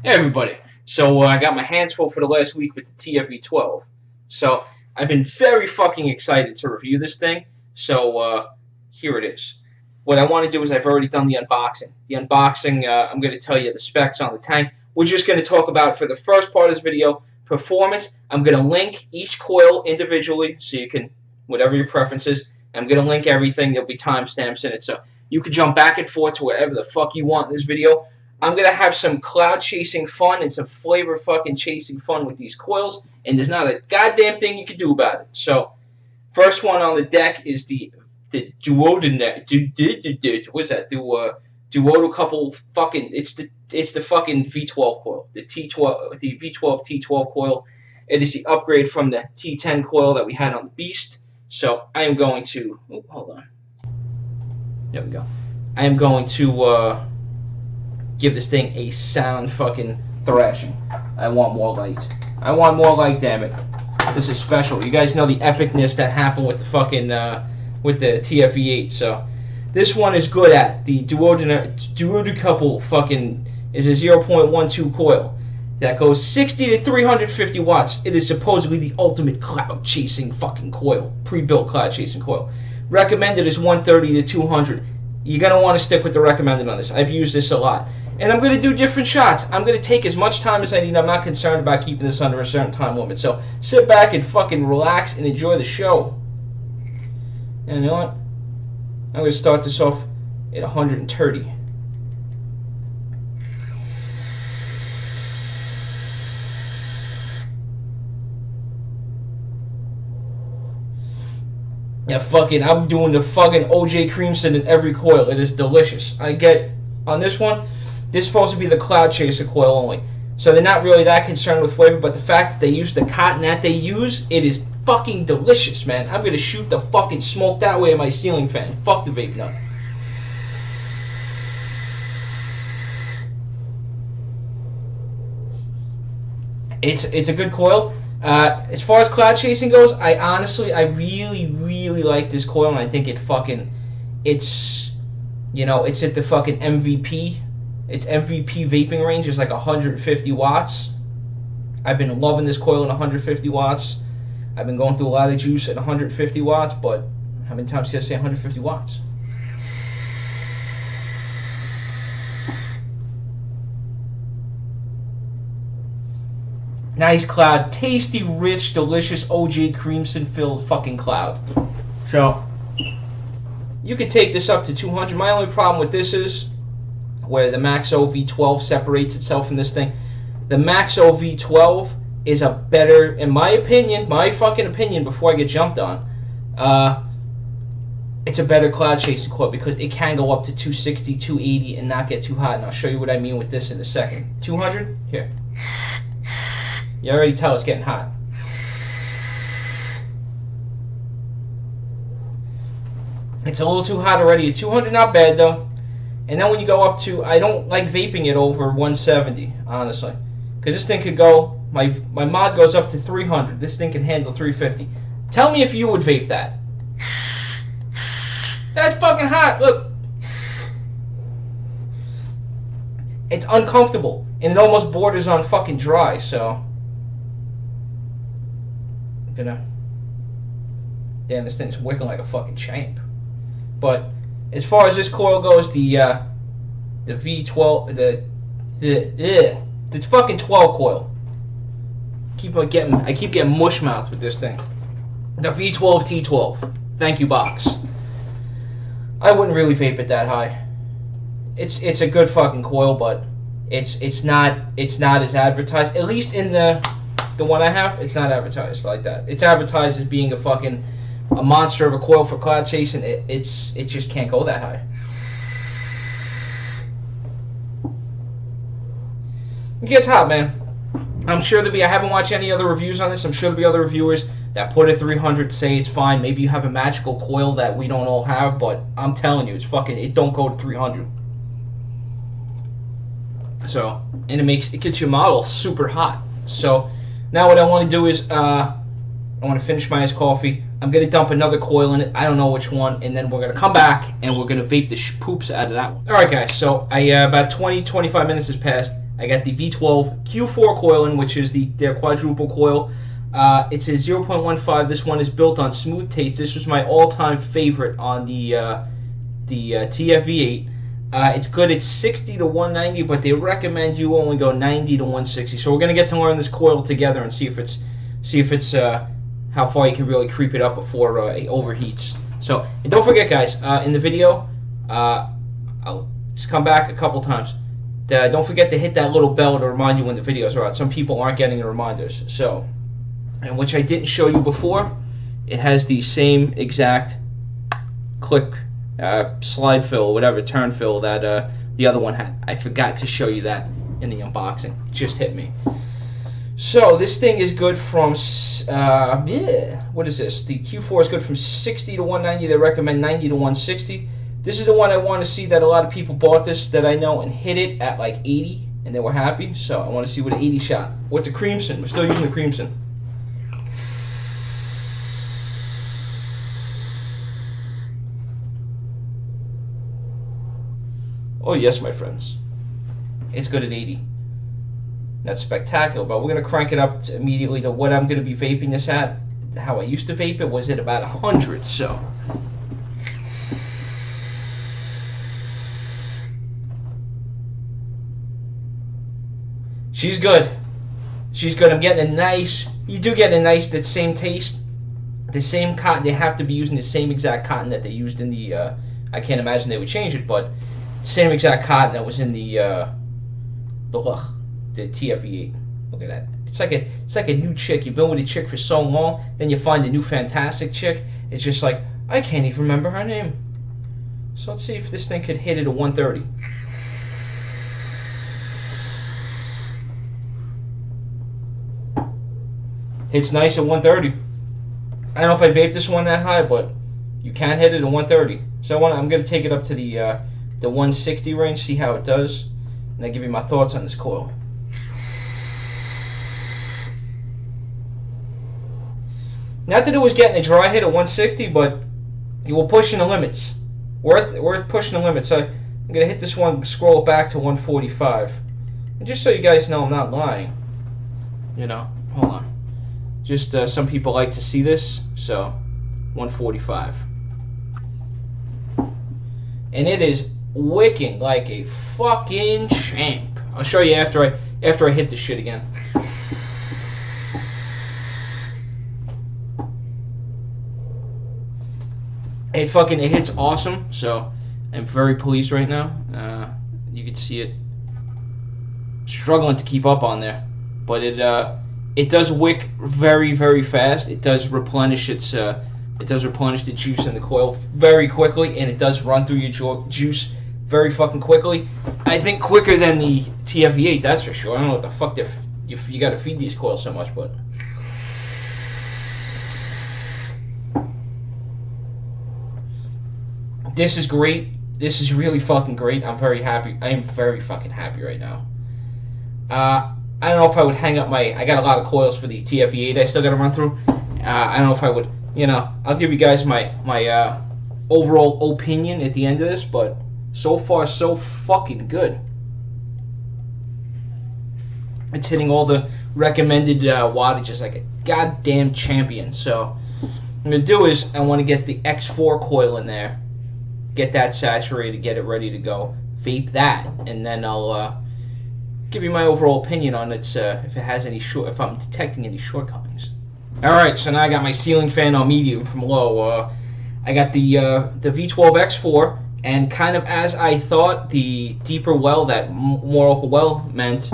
Hey everybody. So I got my hands full for the last week with the TFV12. So I've been very fucking excited to review this thing. So here it is. What I want to do is I've already done the unboxing. I'm going to tell you the specs on the tank. We're just going to talk about, for the first part of this video, performance. I'm going to link each coil individually so you can, whatever your preference is, I'm going to link everything. There'll be timestamps in it. So you can jump back and forth to whatever the fuck you want in this video. I'm going to have some cloud chasing fun and some flavor fucking chasing fun with these coils, and there's not a goddamn thing you can do about it. So, first one on the deck is the duodener. What's that? Duodo couple fucking. It's the fucking V12 coil, the T12, the V12 T12 coil. It is the upgrade from the T10 coil that we had on the Beast. So I am going to. Oh, hold on. There we go. I am going to. Give this thing a sound fucking thrashing. I want more light. I want more light, damn it. This is special. You guys know the epicness that happened with the fucking with the TFV8. So this one is good at the duodecouple fucking is a 0.12 coil that goes 60 to 350 watts. It is supposedly the ultimate cloud chasing fucking coil, pre-built cloud chasing coil. Recommended is 130 to 200. You're gonna want to stick with the recommended on this. I've used this a lot. And I'm going to do different shots. I'm going to take as much time as I need. I'm not concerned about keeping this under a certain time limit. So sit back and fucking relax and enjoy the show. And you know what? I'm going to start this off at 130. Yeah, fucking, I'm doing the fucking OJ Creamson in every coil. It is delicious. I get, on this one, this is supposed to be the cloud chaser coil only. So they're not really that concerned with flavor, but the fact that they use the cotton that they use, it is fucking delicious, man. I'm going to shoot the fucking smoke that way in my ceiling fan. Fuck the vape nut. It's a good coil. As far as cloud chasing goes, I really like this coil, and I think it's at the fucking MVP. Its MVP vaping range is like 150 watts. I've been loving this coil at 150 watts. I've been going through a lot of juice at 150 watts, but how many times did I say 150 watts? Nice cloud, tasty, rich, delicious OJ Creamson filled fucking cloud. So you can take this up to 200. My only problem with this is where the Maxo V12 separates itself from this thing. The Maxo V12 is a better, in my opinion, my fucking opinion before I get jumped on, it's a better cloud chasing coil because it can go up to 260, 280 and not get too hot. And I'll show you what I mean with this in a second. 200? Here. You already tell it's getting hot. It's a little too hot already. At 200, not bad though. And then when you go up to, I don't like vaping it over 170, honestly. Because this thing could go, my mod goes up to 300. This thing can handle 350. Tell me if you would vape that. That's fucking hot, look. It's uncomfortable. And it almost borders on fucking dry, so. I'm gonna. Damn, this thing's wicking like a fucking champ. But as far as this coil goes, the V12, the fucking 12 coil. I keep getting mush mouth with this thing. The V12 T12. Thank you, box. I wouldn't really vape it that high. It's a good fucking coil, but it's not as advertised. At least in the one I have, it's not advertised like that. It's advertised as being a monster of a coil for cloud chasing. It just can't go that high. It gets hot, man. I'm sure I haven't watched any other reviews on this. I'm sure there'll be other reviewers that put it 300, say it's fine. Maybe you have a magical coil that we don't all have, but I'm telling you, it don't go to 300. So, and it gets your model super hot. So, now what I want to do is, I want to finish my iced coffee. I'm going to dump another coil in it. I don't know which one. And then we're going to come back and we're going to vape the poops out of that one. Alright guys, so about 20-25 minutes has passed. I got the V12 Q4 Coil in, which is their quadruple coil. It's a 0.15. This one is built on smooth taste. This was my all-time favorite on the TFV8. It's good at 60 to 190, but they recommend you only go 90 to 160. So we're gonna get to learn this coil together and see if it's how far you can really creep it up before it overheats. So, and don't forget, guys, in the video, I'll just come back a couple times. Don't forget to hit that little bell to remind you when the videos are out. Some people aren't getting the reminders. So, and which I didn't show you before, it has the same exact click, slide fill, whatever, turn fill that the other one had. I forgot to show you that in the unboxing. It just hit me. So this thing is good from, what is this? The Q4 is good from 60 to 190. They recommend 90 to 160. This is the one I want to see that a lot of people bought this that I know and hit it at like 80 and they were happy. So I want to see what an 80 shot. With the Crimson. We're still using the Crimson. Oh yes, my friends. It's good at 80. That's spectacular, but we're going to crank it up immediately to what I'm going to be vaping this at. How I used to vape it was at about 100, so. She's good. She's good. I'm getting a nice, you do get a nice, that same taste. The same cotton, they have to be using the same exact cotton that they used in the, I can't imagine they would change it, but same exact cotton that was in the TFV8. Look at that. It's like a new chick. You've been with a chick for so long, then you find a new fantastic chick. It's just like, I can't even remember her name. So let's see if this thing could hit it at 130. Hits nice at 130. I don't know if I vape this one that high, but you can hit it at 130. So I'm going to take it up to the 160 range, see how it does, and then give you my thoughts on this coil. Not that it was getting a dry hit at 160, but you were pushing the limits. We're pushing the limits. So I'm going to hit this one, scroll it back to 145. And just so you guys know I'm not lying, you know, hold on. Just some people like to see this, so 145. And it is wicking like a fucking champ. I'll show you after I hit this shit again. It hits awesome, so I'm very pleased right now. You can see it struggling to keep up on there, but it does wick very, very fast. It does replenish the juice in the coil very quickly, and it does run through your juice very fucking quickly. I think quicker than the TFV8, that's for sure. I don't know what the fuck you got to feed these coils so much, but. This is great. This is really fucking great. I'm very happy. I am very fucking happy right now. I don't know if I would hang up I got a lot of coils for the TFV8 I still got to run through. I don't know if I would, you know, I'll give you guys my overall opinion at the end of this, but so far so fucking good. It's hitting all the recommended wattages like a goddamn champion. So what I'm going to do is I want to get the X4 coil in there. Get that saturated, get it ready to go, vape that, and then I'll give you my overall opinion on its if it has any if I'm detecting any shortcomings. All right, so now I got my ceiling fan on medium from low. I got the V12 X4, and kind of as I thought, the deeper well, that more open well meant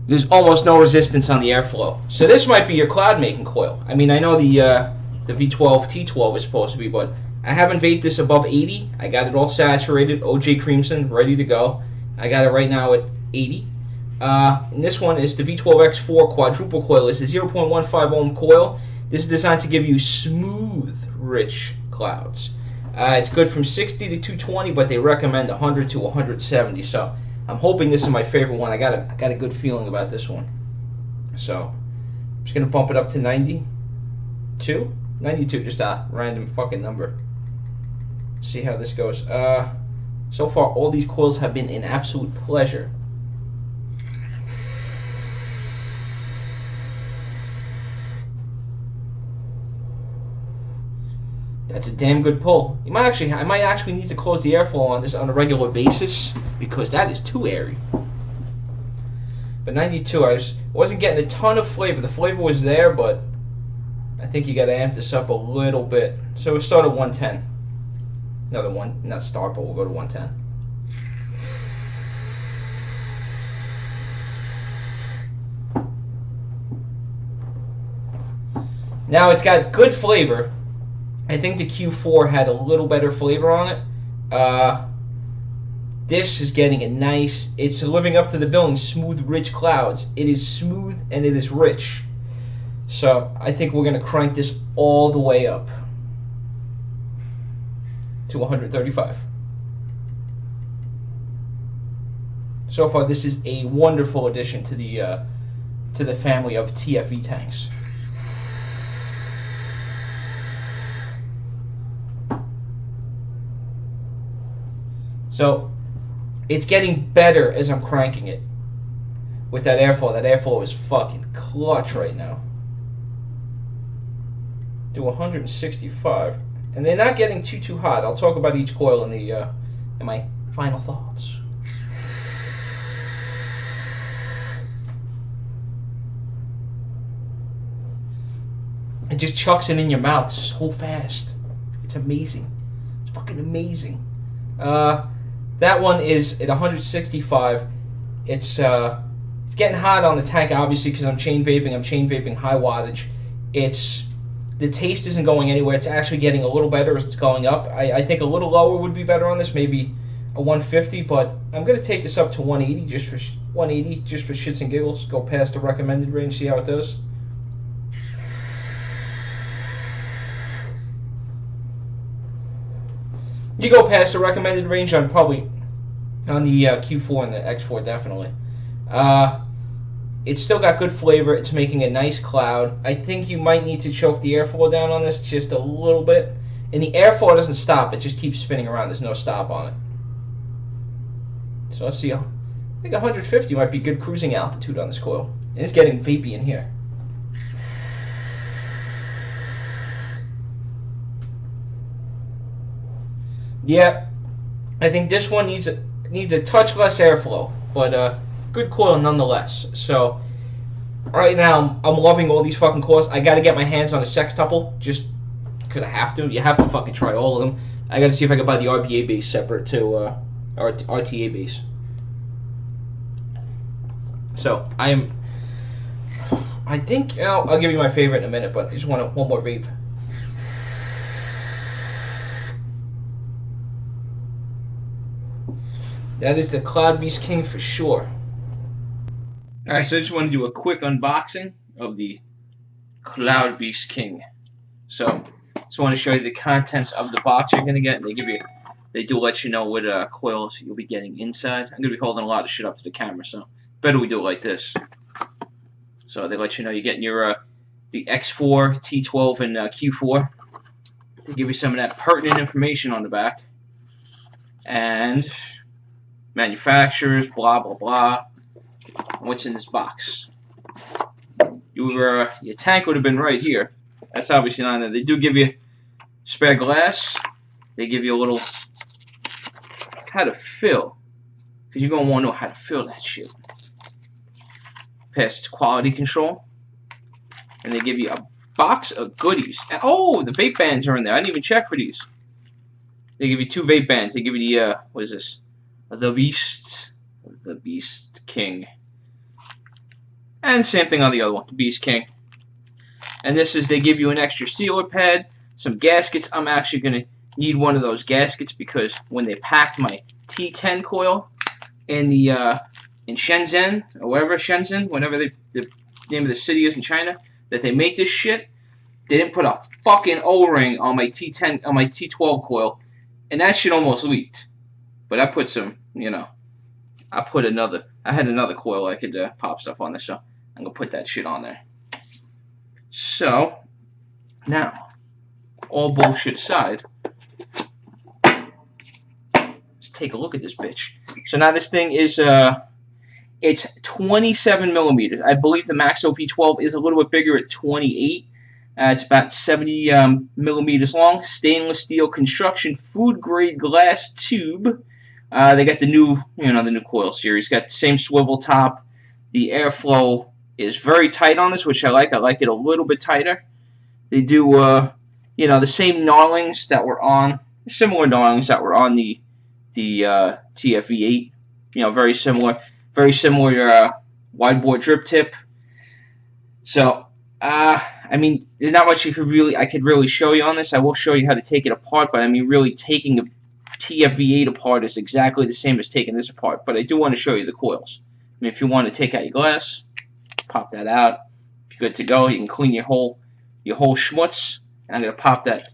there's almost no resistance on the airflow. So this might be your cloud making coil. I mean, I know the V12 T12 is supposed to be, but I haven't vaped this above 80. I got it all saturated, OJ Crimson, ready to go. I got it right now at 80. And this one is the V12 X4 quadruple coil. It's a 0.15 ohm coil. This is designed to give you smooth, rich clouds. It's good from 60 to 220, but they recommend 100 to 170. So I'm hoping this is my favorite one. I got a good feeling about this one. So I'm just gonna bump it up to 92. 92, just a random fucking number. See how this goes. So far, all these coils have been an absolute pleasure. That's a damn good pull. I might actually need to close the airflow on this on a regular basis because that is too airy. But 92, wasn't getting a ton of flavor. The flavor was there, but I think you got to amp this up a little bit. So we'll start at 110. Another one, not start, but we'll go to 110. Now it's got good flavor. I think the Q4 had a little better flavor on it. This is getting a nice, it's living up to the billing, smooth, rich clouds. It is smooth and it is rich. So I think we're going to crank this all the way up to 135. So far, this is a wonderful addition to the family of TFV tanks. So it's getting better as I'm cranking it with that airflow. That airflow is fucking clutch right now. Do 165, and they're not getting too hot. I'll talk about each coil in my final thoughts. It just chucks it in your mouth so fast. It's amazing. It's fucking amazing. That one is at 165. It's getting hot on the tank, obviously, because I'm chain vaping. I'm chain vaping high wattage. The taste isn't going anywhere. It's actually getting a little better as it's going up. I think a little lower would be better on this, maybe a 150, but I'm going to take this up to 180 just for shits and giggles. Go past the recommended range, see how it does. You go past the recommended range on the Q4 and the X4 definitely. It's still got good flavor. It's making a nice cloud. I think you might need to choke the airflow down on this just a little bit. And the airflow doesn't stop. It just keeps spinning around. There's no stop on it. So let's see. I think 150 might be good cruising altitude on this coil. And it's getting vapey in here. Yeah, I think this one needs a touch less airflow, but good coil nonetheless. So right now I'm loving all these fucking coils. I got to get my hands on a sextuple just because I have to. You have to fucking try all of them. I got to see if I can buy the RBA base separate to RTA base. So I think I'll give you my favorite in a minute, but I just want one more vape. That is the Cloud Beast King for sure. Alright, so I just want to do a quick unboxing of the Cloud Beast King. So, just want to show you the contents of the box you're going to get. They do let you know what coils you'll be getting inside. I'm going to be holding a lot of shit up to the camera, so better we do it like this. So they let you know you're getting your the X4, T12, and Q4. They give you some of that pertinent information on the back. And manufacturers, blah blah blah. What's in this box? Your tank would have been right here. That's obviously not in there. They do give you spare glass. They give you a little how to fill, because you're gonna want to know how to fill that shit. Past quality control, and they give you a box of goodies. And, oh, the vape bands are in there. I didn't even check for these. They give you 2 vape bands. They give you the what is this? The Beast King. And same thing on the other one, the Beast King. And this is, they give you an extra sealer pad, some gaskets. I'm actually going to need one of those gaskets because when they packed my T10 coil in in Shenzhen, or wherever Shenzhen, whatever the name of the city is in China, that they make this shit, they didn't put a fucking O-ring on my T10, on my T12 coil, and that shit almost leaked. But I put some, I had another coil I could pop stuff on there, so I'm going to put that shit on there. So, now, all bullshit aside, let's take a look at this bitch. So now this thing is it's 27 millimeters. I believe the Maxo V12 is a little bit bigger at 28. It's about 70 millimeters long. Stainless steel construction, food grade glass tube. They got the new, the new coil series. Got the same swivel top. The airflow is very tight on this, which I like. I like it a little bit tighter. They do, the same knurlings that were on, similar knurlings that were on the TFV8. Very similar wide bore drip tip. So, I mean, there's not much I could really show you on this. I will show you how to take it apart, but I mean, really taking the TFV8 apart is exactly the same as taking this apart. But I do want to show you the coils. I mean, if you want to take out your glass, pop that out. If you're good to go, you can clean your whole schmutz. I'm gonna pop that.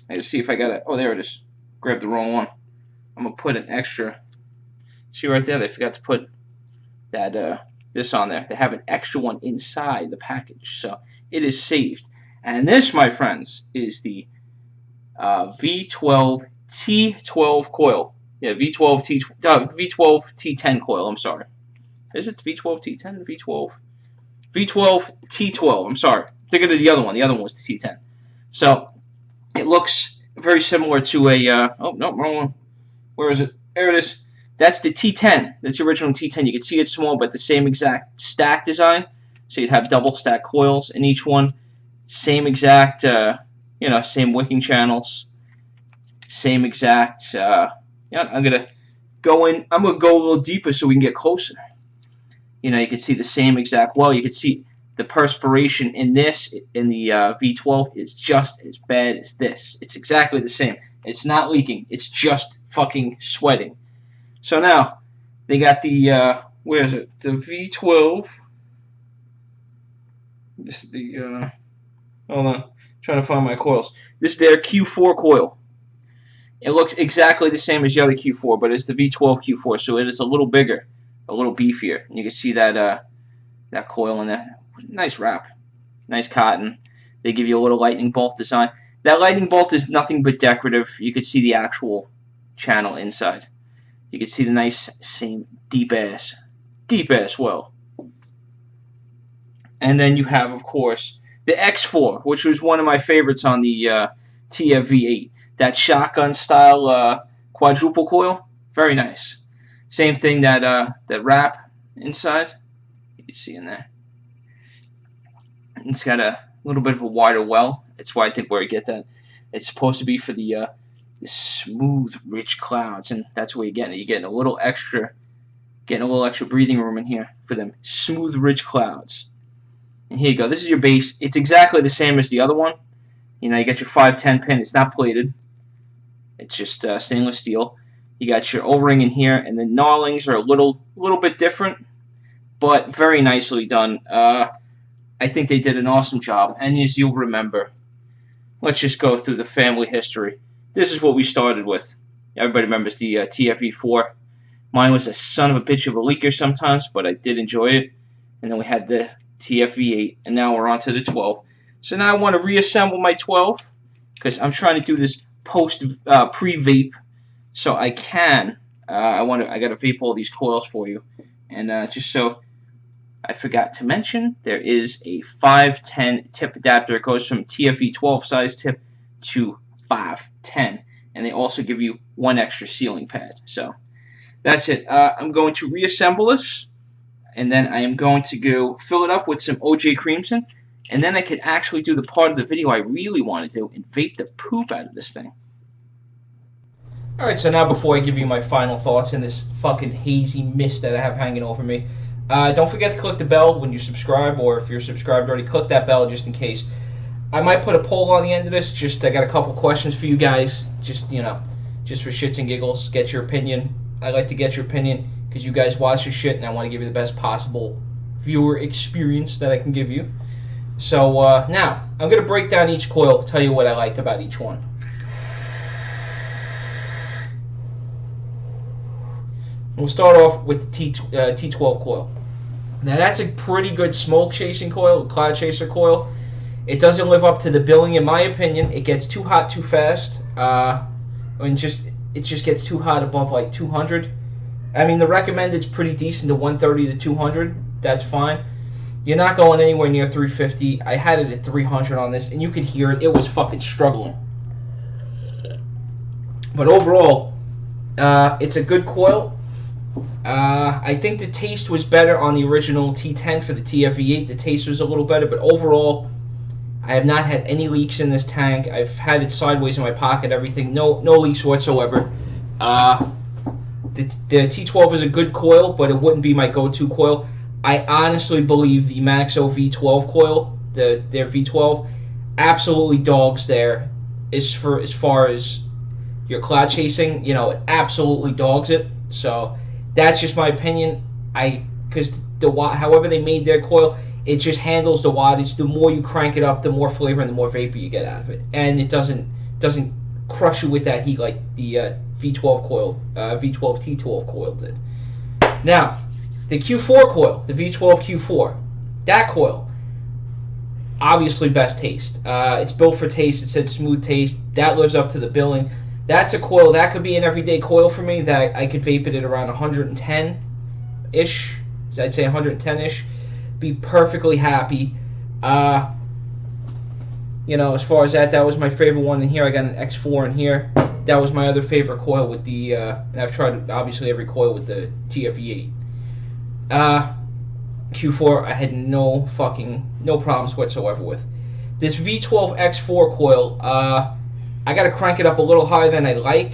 I gotta see if I got it. Oh, there it is. Grab the wrong one. I'm gonna put an extra. See right there, they forgot to put that this on there. They have an extra one inside the package, so it is saved. And this, my friends, is the V12 T12 coil. Yeah, V12 T10 coil. I'm sorry. Is it the V12 T10? The V12 T12. I'm sorry. Thinking of the other one. The other one was the T10. So it looks very similar to a. Oh no, wrong one. Where is it? There it is. That's the T10. That's the original T10. You can see it's small, but the same exact stack design. So you'd have double stack coils in each one. Same exact, same wicking channels. Same exact. I'm gonna go in. I'm gonna go a little deeper so we can get closer. You can see the same exact well. You can see the perspiration in this, in the V12, is just as bad as this. It's exactly the same. It's not leaking. It's just fucking sweating. So now, they got the, where is it? The V12. This is the, hold on. I'm trying to find my coils. This is their Q4 coil. It looks exactly the same as the other Q4, but it's the V12 Q4, so it is a little bigger, a little beefier. And you can see that, that coil in there. Nice wrap. Nice cotton. They give you a little lightning bolt design. That lightning bolt is nothing but decorative. You can see the actual channel inside. You can see the nice, same deep ass well. And then you have, of course, the X4, which was one of my favorites on the TFV8. That shotgun style quadruple coil, very nice. Same thing, that wrap inside. You can see in there. It's got a little bit of a wider well. That's why I think where I get that. It's supposed to be for the smooth, rich clouds, and that's where you're getting it. You're getting a little extra breathing room in here for them smooth, rich clouds. And here you go. This is your base. It's exactly the same as the other one. You got your 510 pin. It's not plated. It's just stainless steel. You got your O-ring in here, and the knurlings are a little bit different, but very nicely done. I think they did an awesome job. And as you'll remember, let's just go through the family history. This is what we started with. Everybody remembers the TFV4. Mine was a son of a bitch of a leaker sometimes, but I did enjoy it. And then we had the TFV8, and now we're on to the 12. So now I want to reassemble my 12 because I'm trying to do this pre-vape, so I can. I got to vape all these coils for you, and just so I forgot to mention, there is a 510 tip adapter. It goes from TFV12 size tip to 510, and they also give you one extra sealing pad. So that's it. I'm going to reassemble this, and then I am going to go fill it up with some OJ Crimson, and then I could actually do the part of the video I really want to do and vape the poop out of this thing. Alright, so now before I give you my final thoughts in this fucking hazy mist that I have hanging over me, don't forget to click the bell when you subscribe, or if you're subscribed already, click that bell just in case. I might put a poll on the end of this. I got a couple questions for you guys, just for shits and giggles. Get your opinion. I like to get your opinion because you guys watch this shit, and I want to give you the best possible viewer experience that I can give you. So now I'm gonna break down each coil, tell you what I liked about each one. We'll start off with the T12 coil. Now that's a pretty good smoke chasing coil, cloud chaser coil. It doesn't live up to the billing in my opinion. It gets too hot too fast, and just it just gets too hot above like 200. I mean, the recommended's pretty decent to 130 to 200. That's fine. You're not going anywhere near 350. I had it at 300 on this, and you could hear it. It was fucking struggling. But overall, it's a good coil. I think the taste was better on the original T10 for the TFV8. The taste was a little better, but overall, I have not had any leaks in this tank. I've had it sideways in my pocket, everything. No leaks whatsoever. The T12 is a good coil, but it wouldn't be my go-to coil. I honestly believe the Maxo V12 coil, their V12, absolutely dogs there. As far as your cloud chasing, it absolutely dogs it. So that's just my opinion. Because however they made their coil, it just handles the wattage. The more you crank it up, the more flavor and the more vapor you get out of it, and it doesn't crush you with that heat like the V12 coil, V12 T12 coil did. Now, the Q4 coil, the V12 Q4, that coil, obviously best taste. It's built for taste. It said smooth taste. That lives up to the billing. That's a coil that could be an everyday coil for me. That I could vape it at around 110-ish. I'd say 110-ish. Be perfectly happy. As far as that was my favorite one in here. I got an X4 in here. That was my other favorite coil with the, and I've tried obviously every coil with the TFV8. Q4 I had no problems whatsoever with. This V12 X4 coil, I gotta crank it up a little higher than I like,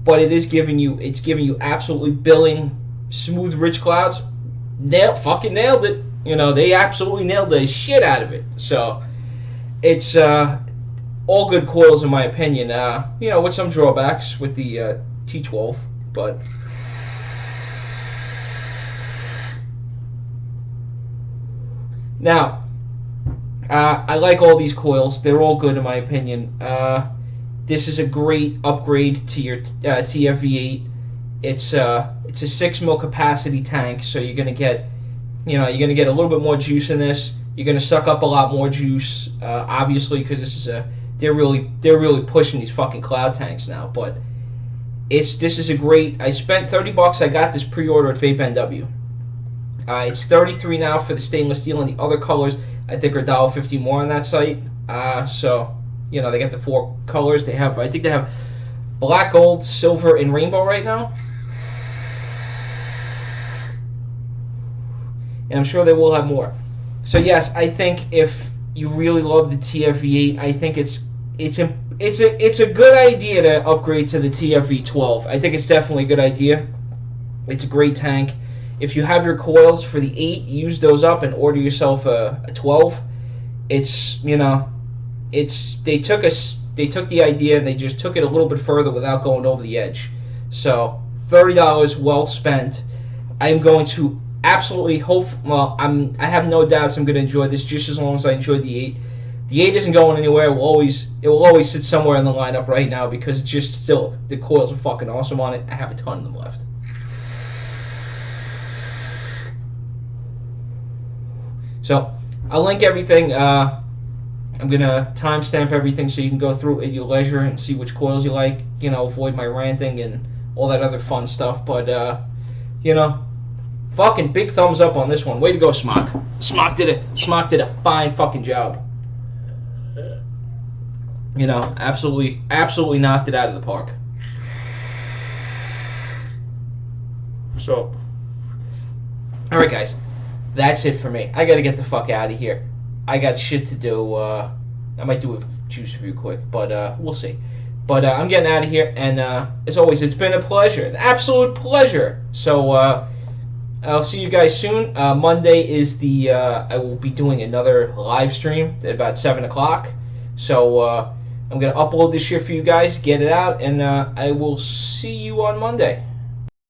but it's giving you absolutely billing, smooth, rich clouds. Fucking nailed it. They absolutely nailed the shit out of it. So it's all good coils in my opinion. With some drawbacks with the T12, but now I like all these coils. They're all good in my opinion. This is a great upgrade to your TFV8. It's a 6 mil capacity tank, so you're gonna get a little bit more juice in this. You're gonna suck up a lot more juice, obviously, because this is they're really pushing these fucking cloud tanks now. But this is a great. I spent $30. I got this pre-order at Vape NW. It's $33 now for the stainless steel, and the other colors I think are $1.50 more on that site. So they got the 4 colors. I think they have black, gold, silver, and rainbow right now. And I'm sure they will have more. So yes, I think if you really love the TFV8, I think it's a good idea to upgrade to the TFV12. I think it's definitely a good idea. It's a great tank. If you have your coils for the 8, use those up and order yourself a 12. They took the idea and they just took it a little bit further without going over the edge. So $30 well spent. I'm going to absolutely hope. Well, I have no doubts I'm going to enjoy this just as long as I enjoy the 8. The 8 isn't going anywhere. It will always sit somewhere in the lineup right now because it's just still the coils are fucking awesome on it. I have a ton of them left. So I'll link everything. I'm gonna timestamp everything so you can go through at your leisure and see which coils you like. Avoid my ranting and all that other fun stuff. But fucking big thumbs up on this one. Way to go, SMOK. SMOK did a fine fucking job. Absolutely knocked it out of the park. So, all right, guys. That's it for me. I gotta get the fuck out of here. I got shit to do. I might do a juice review quick, but we'll see. But I'm getting out of here, and as always, it's been a pleasure, an absolute pleasure. So I'll see you guys soon. Monday is I will be doing another live stream at about 7 o'clock. So I'm gonna upload this shit for you guys, get it out, and I will see you on Monday.